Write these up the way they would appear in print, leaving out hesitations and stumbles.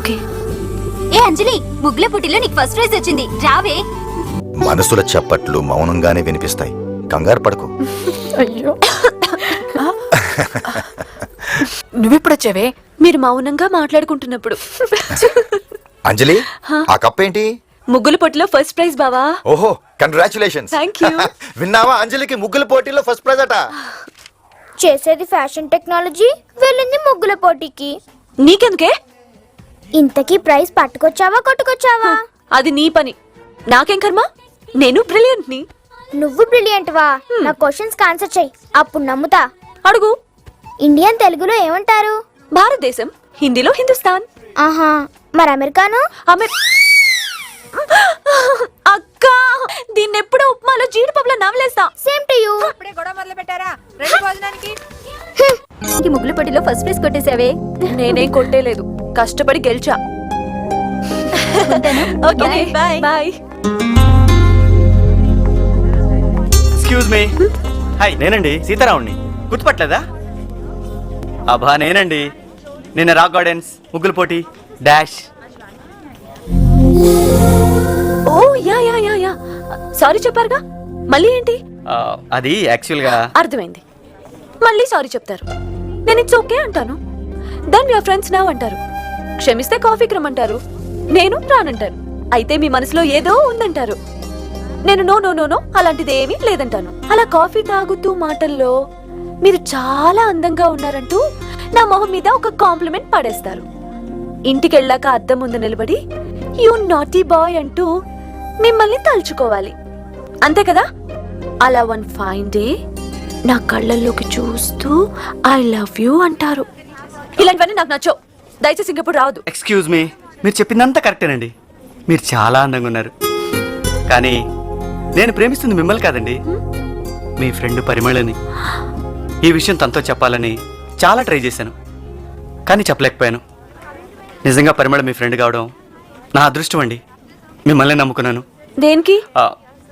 Okay. ఏ అంజలి, ముగ్గుల పోటీలో నీకు ఫస్ట్ ప్రైజ్ వచ్చింది, రావే. మనసుల చప్పట్లు మౌనంగానే వినిపిస్తాయి, కంగారు పడకు. అయ్యో నువ్వెప్పుడు వచ్చావే? మీరు మౌనంగా మాట్లాడుకుంటున్నప్పుడు. అంజలి, ఆ కప్ ఏంటి? ముగ్గుల పోటీలో ఫస్ట్ ప్రైజ్ బావా. ఓహో, కంగ్రాచులేషన్స్. Thank you. విన్నావా, అంజలికి ముగ్గుల పోటీలో ఫస్ట్ ప్రైజ్ అట. చేసేది ఫ్యాషన్ టెక్నాలజీ, వెళ్ళింది ముగ్గుల పోటీకి. నీకెందుకే? ఇంతకీ ప్రైజ్ పట్టుకొచ్చావా కొట్టుకొచ్చావా? అది నీ పని, నాకేం కర్మ. నేను బ్రిలియంట్ ని. నువ్వు బ్రిలియంట్ వా? నా క్వశ్చన్స్ ఆన్సర్ చెయ్యి, అప్పుడు నమ్ముతా. అడుగు. ఇండియన్ తెలుగులో ఏమంటారు? భారతదేశం, హిందీలో హిందుస్థాన్. ఆహా, మరి అమెరికాను? అక్క, దీన్ని ఎప్పుడో ఉప్మాలో జీడిపప్పులో నవలేస్తా. Same to you. ఇప్పుడే గొడవ మొదలు పెట్టారా? రండి భోజనానికి. ముగ్గుల పోటీలో ఫస్ట్ ప్రైజ్ కొట్టేసావే. నేనేం కొట్టేలేదు, కష్టపడి గెలిచా. Okay, bye. Excuse me. Hi, నేనండి సీతారావుని. గుర్తుపట్టలేదా? అబ్బా నేనండి, నిన్న రాక్ గార్డెన్స్ ముగ్గుల పోటీ dash. Oh yeah yeah yeah yeah, sorry చెప్పారుగా, మళ్ళీ ఏంటి? అది యాక్చువల్గా అర్థమైంది, మళ్ళీ సారీ చెప్తారు. నేను ఇట్స్ ఓకే అంటాను, then we are friends now అంటారు. క్షమిస్తే కాఫీకి రమ్మంటారు, నేను రానంటారు. అయితే మీ మనసులో ఏదో ఉందంటారు, నేను నో నో నో నో అలాంటిది ఏమీ లేదంటాను. అలా కాఫీ తాగుతూ మాటల్లో మీరు చాలా అందంగా ఉన్నారంటూ నా మొహం మీద ఒక కాంప్లిమెంట్ పడేస్తారు. ఇంటికెళ్ళాక అద్దం ముందు నిలబడి యూ నాటీ బాయ్ అంటూ మిమ్మల్ని తలుచుకోవాలి, అంతే కదా? అలా వన్ ఫైన్ డే నా కళ్ళల్లోకి చూస్తూ ఐ లవ్ యూ అంటారు. ఇలాంటివన్నీ నాకు నచ్చవు, దయచేసి ఇంకెప్పుడు రావద్దు. ఎక్స్క్యూజ్ మీ, మీరు చెప్పిందంతా కరెక్టేనండి. మీరు చాలా అందంగా ఉన్నారు. కానీ నేను ప్రేమిస్తుంది మిమ్మల్ని కాదండి, మీ ఫ్రెండ్ పరిమళని. ఈ విషయం తనతో చెప్పాలని చాలా ట్రై చేశాను, కానీ చెప్పలేకపోయాను. నిజంగా పరిమళ మీ ఫ్రెండ్ కావడం నా అదృష్టం అండి. మిమ్మల్ని నమ్ముకున్నాను. దేనికి?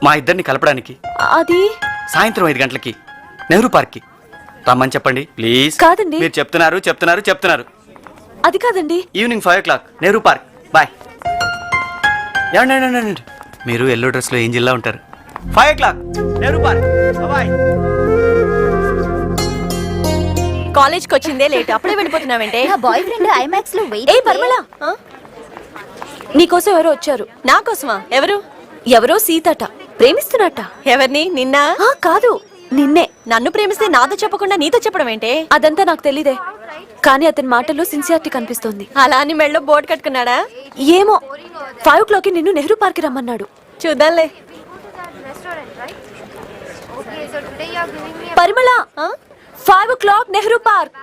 మా ఇద్దరిని కలపడానికి. అది సాయంత్రం 5 గంటలకి నెహ్రూ పార్క్కి రమ్మని చెప్పండి ప్లీజ్. కాదండి. మీరు చెప్తున్నారు. అది కాదండి. Evening 5 o'clock Nehru park. Bye. ఏమండి, మీరు ఎల్లో డ్రెస్లో ఏం జిల్లా ఉంటారు. 5 o'clock నెహ్రూ పార్క్. బాయ్. కాలేజ్కి వచ్చిందే లేట్, అప్పుడే వెళ్ళిపోతున్నావంటే? నా బాయ్ ఫ్రెండ్ ఐమాక్స్ లో వెయిట్. ఏ పరిమళ, నీకోసం ఎవరో వచ్చారు. నా కోసమా? ఎవరు? ఎవరో సీతట, ప్రేమిస్తున్నట్ట. ఎవరిని? నిన్న? కాదు, నిన్నే. నన్ను ప్రేమిస్తే నాతో చెప్పకుండా నీతో చెప్పడం ఏంటే? అదంతా నాకు తెలీదే, కానీ అతని మాటల్లో సిన్సియారిటీ కనిపిస్తోంది. అలా అని మెళ్ళో బోర్డు కట్టుకున్నాడా? ఏమో, 5 o'clock నిన్ను నెహ్రూ పార్క్ రమ్మన్నాడు. చూద్దాంలే. పరిమళ, 5 o'clock నెహ్రూ పార్క్.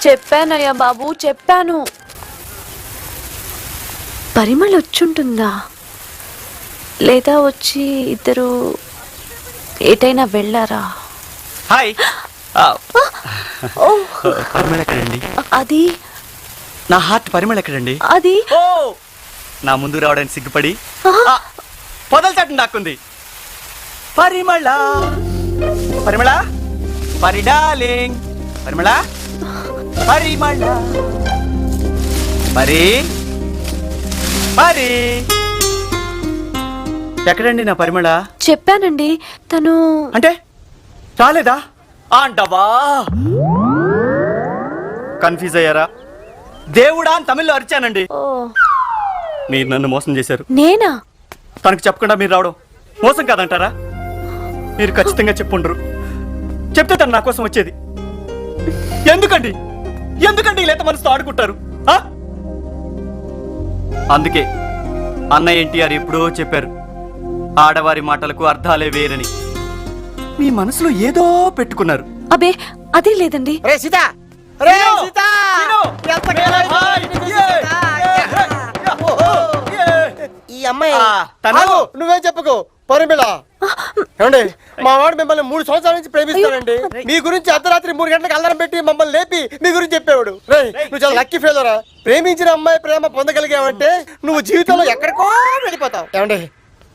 చెప్పానయ్యా బాబు, చెప్పాను. పరిమళ వచ్చుంటుందా, లేదా వచ్చి ఇద్దరు ఏటైనా వెళ్ళారా? హాయ్. పరిమళ ఎక్కడండి? అది నా హార్ట్ పరిమళ ఎక్కడండి? అది ఓ, నా ముందు రావడానికి సిగ్గుపడి పొదల చాటును దాక్కుంది. పరిమళ, పరి డార్లింగ్. పరిమళ, మరి ఎక్కడండి నా పరిమళ? చెప్పానండి, తను అంటే రాలేదా అంటవా? కన్ఫ్యూజ్ అయ్యారా? దేవుడా అని తమిళ్లో అరిచానండి. ఓ, మీరు నన్ను మోసం చేశారు. నేనా? తనకు చెప్పకుండా మీరు రావడం మోసం కాదంటారా? మీరు ఖచ్చితంగా చెప్పుండ్రు, చెప్తే తను నా కోసం వచ్చేది. ఎందుకండి లేత మనసుతో ఆడుకుంటారు? అందుకే అన్నయ్య ఎన్టీఆర్ ఎప్పుడో చెప్పారు, ఆడవారి మాటలకు అర్థాలే వేరని. మీ మనసులో ఏదో పెట్టుకున్నారు. అబే, అదే లేదండి. ఈ అమ్మాయి నువ్వే చెప్పుకో పరిమళ. ఏమండి, మా వాడు మిమ్మల్ని 3 సంవత్సరాల నుంచి ప్రేమిస్తానండి. మీ గురించి అర్ధరాత్రి 3 గంటలకు అల్లారం పెట్టి మమ్మల్ని లేపి మీ గురించి చెప్పేవాడు. నువ్వు చాలా లక్కీ ఫెయిలరా. ప్రేమించిన అమ్మాయి ప్రేమ పొందగలిగావంటే నువ్వు జీవితంలో ఎక్కడికో వెళ్ళిపోతావు. ఏమండి,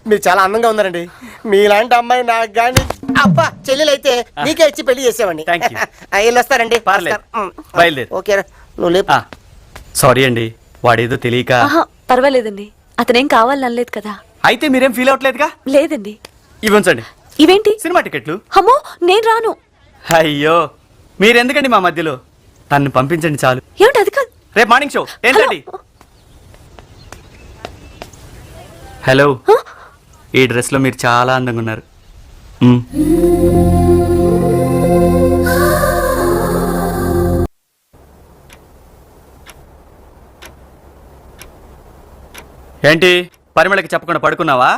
మీరు చాలా అందంగా ఉన్నారండి. మీలాంటి అమ్మాయి నాకు కానీ అబ్బా చెల్లెలైతే నీకే ఇచ్చి పెళ్లి చేసేవాడిని. Thank you. వెళ్ళొస్తానండి. పర్లేదు. నమస్కారం. బయలుదేరు. ఓకేరా నువ్వు లేపు. సారీ అండి, వాడేదో తెలియక. ఆహా పర్వాలేదండి, అతనేం కావాలని అనలేదు కదా. అయితే మీరేం ఫీల్ అవ్వట్లేదుగా? లేదండి. ఇవి ఉంచండి. ఇవేంటి? సినిమా టికెట్లు. అమ్మో నేను రాను. అయ్యో మీరెందుకండి మా మధ్యలో? తన్ని పంపించండి చాలు. ఏమిటి అది కాదు. రేపు మార్నింగ్ షో ఏంటండి? హలో, ఈ డ్రెస్ లో మీరు చాలా అందంగా ఉన్నారు. మ్. ఏంటి పరిమళకి చెప్పకుండా పడుకున్నావా?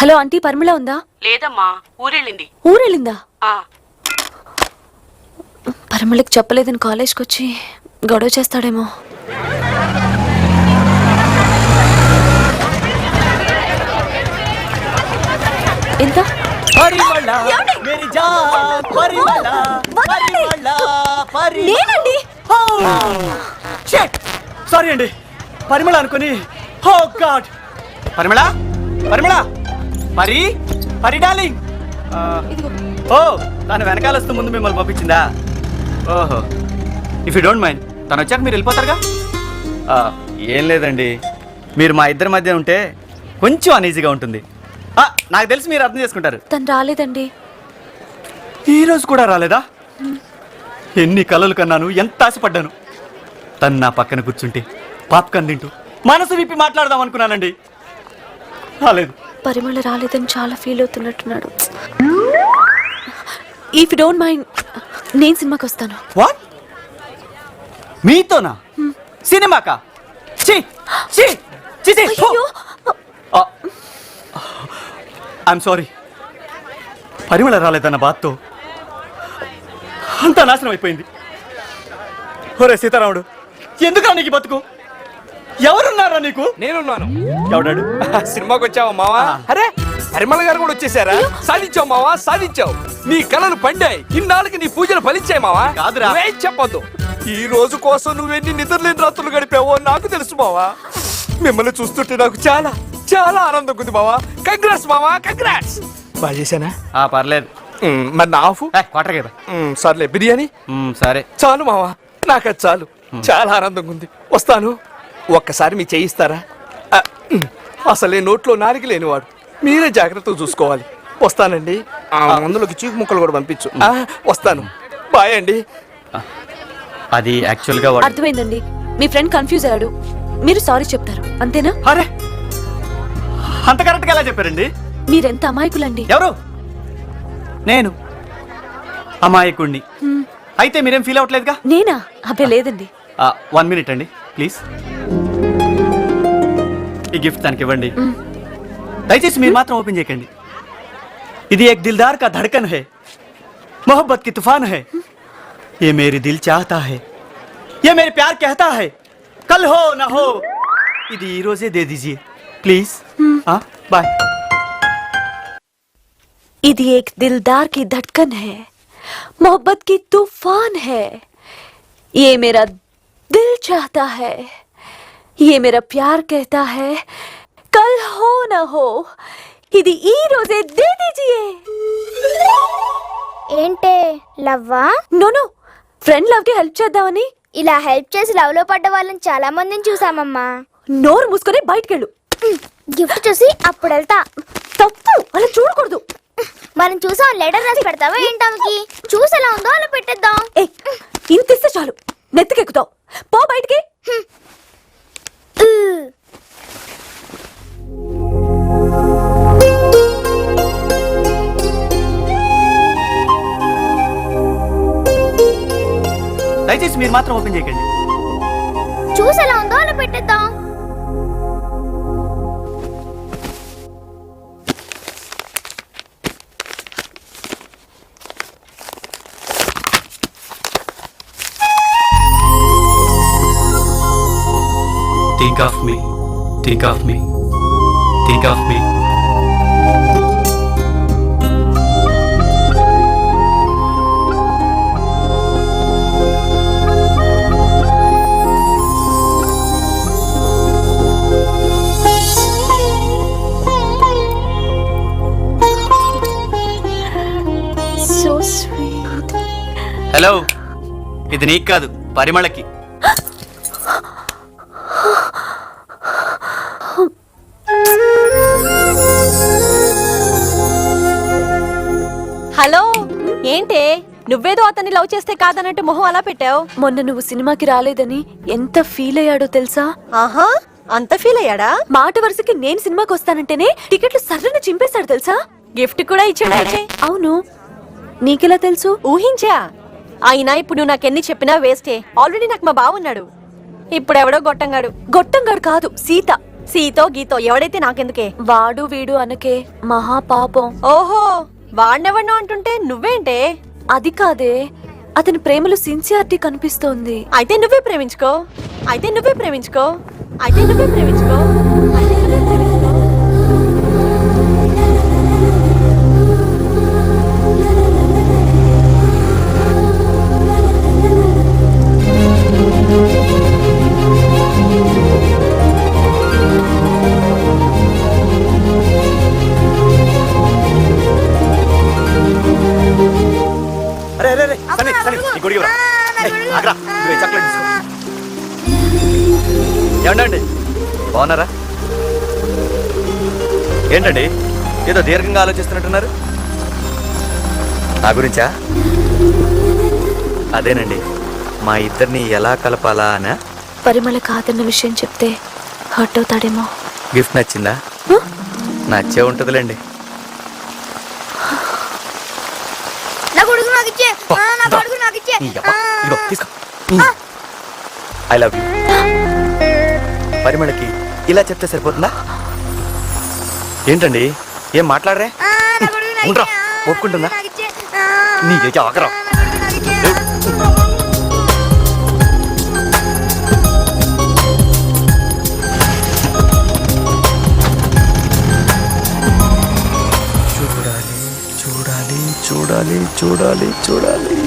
హలో ఆంటీ, పరిమళ ఉందా? లేదమ్మా, ఊరెళ్ళింది. ఊరెళ్ళిందా? ఆ, పరిమళకి చెప్పలేదని కాలేజ్కి వచ్చి గొడవ చేస్తాడేమో. ఎంత? నేనండి. సారీ అండి, పరిమళ అనుకుని. ఓ గాడ్. పరిమళ, పరిమళ, పరి, పరి డార్లింగ్. ఓ, తను వెనకాల వస్తూ ముందు మిమ్మల్ని పంపించిందా? ఓహో, ఇఫ్ యూ డోంట్ మైండ్ తను వచ్చాక మీరు వెళ్ళిపోతారుగా. ఏం లేదండి, మీరు మా ఇద్దరి మధ్య ఉంటే కొంచెం అనీజీగా ఉంటుంది. నాకు తెలిసి మీరు అర్థం చేసుకుంటారు. తను రాలేదండి. ఈ రోజు కూడా రాలేదా? ఎన్ని కలలు కన్నాను, ఎంత ఆశపడ్డాను. తను నా పక్కన కూర్చుంటే పాప్కార్న్ తింటూ మనసు విప్పి మాట్లాడదాం అనుకున్నానండి. రాలేదు. పరిమళ రాలేదని చాలా ఫీల్ అవుతున్నట్టున్నాడు. ఇఫ్ డోంట్ మైండ్ నేను సినిమాకి వస్తాను. వాట్? మీతోనా? సినిమాకా? ఛీ, ఛీ, ఛీ, ఛీ. అయ్యో, ఐఎమ్ సారీ. పరిమళ రాలేదన్న బాధతో అంతా నాశనం అయిపోయింది. ఒరే సీతారాముడు, ఎందుకురా నీకు బతుకు? ఎవరున్నారా నీకు? నేనున్నాను. ఎవడాడు? సినిమాకి వచ్చావా మావా? అరే పరిమళ గారు కూడా వచ్చేసారా? సాధించావు మావా, సాధించావు. నీ కళలు పండాయి. ఇన్నాళ్ళకి నీ పూజలు ఫలించాయి మావా. కాదురా. నువ్వేం చెప్పొద్దు. ఈ రోజు కోసం నువ్వెన్ని నిద్రలేని రాత్రులు గడిపావో నాకు తెలుసు మావా. మిమ్మల్ని చూస్తుంటే నాకు చాలా చాలా ఆనందంగా ఉంది మావా. కంగ్రాట్స్ మావా, కంగ్రాట్స్. బాగా చేశానా? పర్లేదు. మరి నా ఆఫ్ క్వార్టర్ కదా. సర్లే, బిర్యానీ సరే చాలు మావా, నాకు అది చాలు. చాలా ఆనందంగా ఉంది. వస్తాను. ఒక్కసారి మీ చేయిస్తారా? అసలే నోట్లో నాలుగు లేనివాడు. మీరే జాగ్రత్తగా చూసుకోవాలి. వస్తానండి. మందులోకి చీకు ముక్కలు కూడా పంపించు. వస్తాను. బాయ్ అండి. అది యాక్చువల్గా అర్థమైందండి. మీ ఫ్రెండ్ కన్ఫ్యూజ్ అయ్యాడు. మీరు సారీ చెప్తారు అంతేనా? అరే అంత కరెక్ట్గా ఎలా చెప్పారండి? మీరెంత అమాయకులండి. ఎవరు? నేను అమాయకుణ్ణి. అయితే మీరేం ఫీల్ అవ్వట్లేదుగా? నేనా? అబ్బే లేదండి. 1 minute అండి ప్లీజ్. ఈ గిఫ్ట్ దానికి ఇవ్వండి. దయచేసి మీరు మాత్రం ఓపెన్ చేయకండి. ఇది एक दिलदार का धड़कन है, मोहब्बत की तूफान है, ये मेरी दिल चाहता है, ये मेरे प्यार कहता है, कल हो ना हो, ఇది ఈ రోజే దే దీజియే ప్లీజ్. బాయ్. ఇది एक दिलदार की धड़कन है, मोहब्बत की तूफान है, ये मेरा दिल चाहता है, ये मेरा प्यार कहता है, कल हो ना हो, ఇది ఈ రోజే దే దీజియే. ఏంటే లవ్వా? నో ఫ్రెండ్ లవ్ కి హెల్ప్ చేద్దామని. ఇలా హెల్ప్ చేసి లవ్ లో పడ్డ వాళ్ళని చాలా మందిని చూసామమ్మా. నోరు మూసుకొని బయటకెళ్ళు. గిఫ్ట్ చూసి అప్పుడు వెళ్తా. తప్పు, అలా చూడకూడదు. మనం చూసాం, లెటర్ రాసి పెడతావా ఏంటానికి? చూసి ఎలా ఉందో అలా పెట్టేద్దాం. ఏ ఇంత ఇస్తే చాలు, నెత్తికెక్కుతావు. పో బయటికి. దయచేసి మీరు మాత్రం ఓపెన్ చేయకండి. చూసి ఎలా ఉందో అలా పెట్టేద్దాం. Think of me, think of me, think of me. Hello, ఇది నీకు కాదు, పరిమళకి. హలో, ఏంటే నువ్వేదో అతన్ని లవ్ చేస్తే కాదన్నట్టు మొహం అలా పెట్టావు? మొన్న నువ్వు సినిమాకి రాలేదని ఎంత ఫీల్ అయ్యాడో తెలుసా? ఆహా, అంత ఫీల్ అయ్యాడా? మాట వరుసకి నేను సినిమాకి వస్తానంటేనే టికెట్లు సర్రని చింపేశాడు తెలుసా? గిఫ్ట్ కూడా ఇచ్చాడు. అవును, నీకెలా తెలుసు? ఊహించా. అయినా ఇప్పుడు నువ్వు నాకెన్ని చెప్పినా వేస్టే. ఆల్రెడీ నాకు మా బావున్నాడు. ఇప్పుడు ఎవడో గొట్టంగాడు. గొట్టంగాడు కాదు, సీత. సీతో గీతో ఎవడైతే నాకెందుకే? వాడు వీడు అనకే, మహా పాపం. ఓహో, వాడినెవడో అంటుంటే నువ్వేంటే? అది కాదే, అతని ప్రేమలో సిన్సియారిటీ కనిపిస్తోంది. అయితే నువ్వే ప్రేమించుకో. అయితే నువ్వే ప్రేమించుకో. అయితే నువ్వే ప్రేమించుకో. అయితే నువ్వే ప్రేమించుకో. అరే అరే అరే, సన్నీ, సన్నీ, ఈ గొడుగు ఇవ్వరా. ఏయ్, ఆగ్రా, ఇదిగో ఈ చాక్లెట్ తీసుకో. ఏమండి, బాగున్నారా? ఏంటండి, ఏదో దీర్ఘంగా ఆలోచిస్తున్నట్టున్నారు? నా గురించా? అదేనండి, మా ఇద్దరిని ఎలా కలపాలా అనా? పరిమళ కాదన్న విషయం చెప్తే హర్ట్ అవుతాడేమో. గిఫ్ట్ నచ్చిందా? నచ్చే ఉంటుందిలేండి. నా కొడుకు నాకు ఇచ్చే, నా కొడుకు నాకు ఇచ్చే. ఇదిగో తీసుకో. I love you. పరిమళకి ఇలా చెప్తే సరిపోతుందా? ఏంటండి, ఏం మాట్లాడరే? ఉండరా, ఒప్పుకుంటుందా? నీకే ఆగరా. చూడాలి చూడాలి చూడాలి చూడాలి చూడాలి